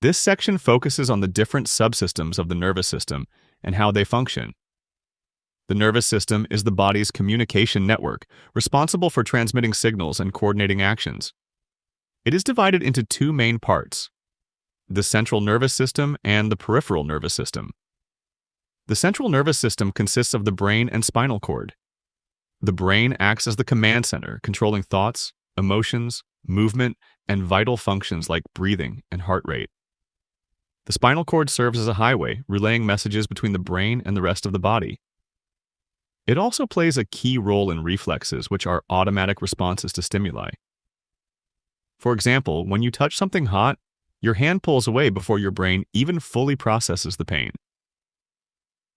This section focuses on the different subsystems of the nervous system and how they function. The nervous system is the body's communication network, responsible for transmitting signals and coordinating actions. It is divided into two main parts: the central nervous system and the peripheral nervous system. The central nervous system consists of the brain and spinal cord. The brain acts as the command center, controlling thoughts, emotions, movement, and vital functions like breathing and heart rate. The spinal cord serves as a highway, relaying messages between the brain and the rest of the body. It also plays a key role in reflexes, which are automatic responses to stimuli. For example, when you touch something hot, your hand pulls away before your brain even fully processes the pain.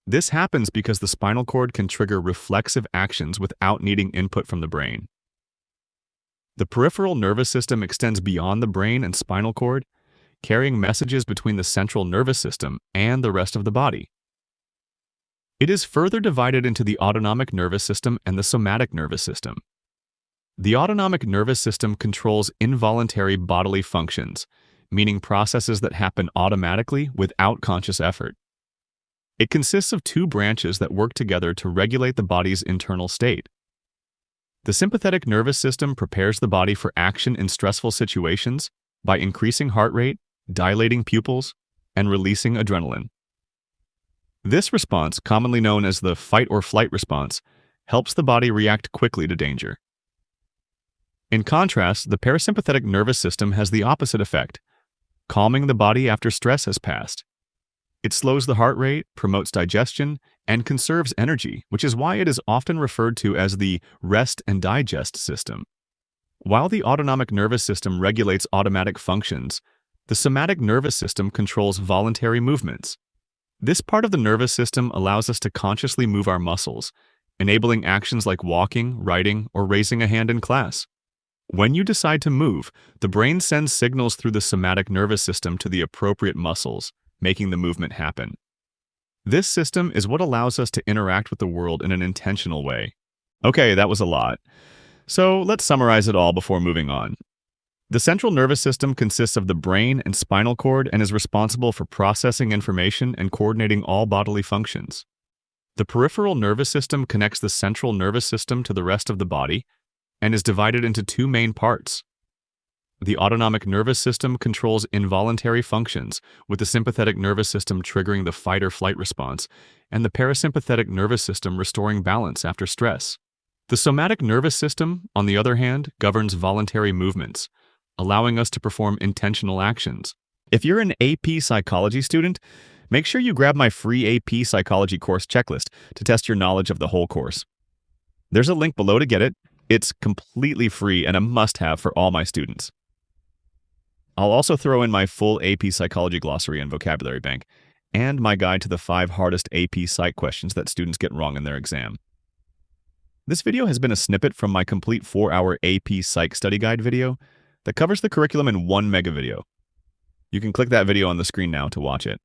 This happens because the spinal cord can trigger reflexive actions without needing input from the brain. The peripheral nervous system extends beyond the brain and spinal cord, carrying messages between the central nervous system and the rest of the body. It is further divided into the autonomic nervous system and the somatic nervous system. The autonomic nervous system controls involuntary bodily functions, meaning processes that happen automatically without conscious effort. It consists of two branches that work together to regulate the body's internal state. The sympathetic nervous system prepares the body for action in stressful situations by increasing heart rate, dilating pupils, and releasing adrenaline. This response, commonly known as the fight or flight response, helps the body react quickly to danger. In contrast, the parasympathetic nervous system has the opposite effect, calming the body after stress has passed. It slows the heart rate, promotes digestion, and conserves energy, which is why it is often referred to as the rest and digest system. While the autonomic nervous system regulates automatic functions, the somatic nervous system controls voluntary movements. This part of the nervous system allows us to consciously move our muscles, enabling actions like walking, writing, or raising a hand in class. When you decide to move, the brain sends signals through the somatic nervous system to the appropriate muscles, making the movement happen. This system is what allows us to interact with the world in an intentional way. Okay, that was a lot. So let's summarize it all before moving on. The central nervous system consists of the brain and spinal cord and is responsible for processing information and coordinating all bodily functions. The peripheral nervous system connects the central nervous system to the rest of the body and is divided into two main parts. The autonomic nervous system controls involuntary functions, with the sympathetic nervous system triggering the fight or flight response, and the parasympathetic nervous system restoring balance after stress. The somatic nervous system, on the other hand, governs voluntary movements, allowing us to perform intentional actions. If you're an AP Psychology student, make sure you grab my free AP Psychology course checklist to test your knowledge of the whole course. There's a link below to get it. It's completely free and a must-have for all my students. I'll also throw in my full AP Psychology glossary and vocabulary bank, and my guide to the 5 hardest AP Psych questions that students get wrong in their exam. This video has been a snippet from my complete 4-hour AP Psych study guide video that covers the curriculum in one mega video. You can click that video on the screen now to watch it.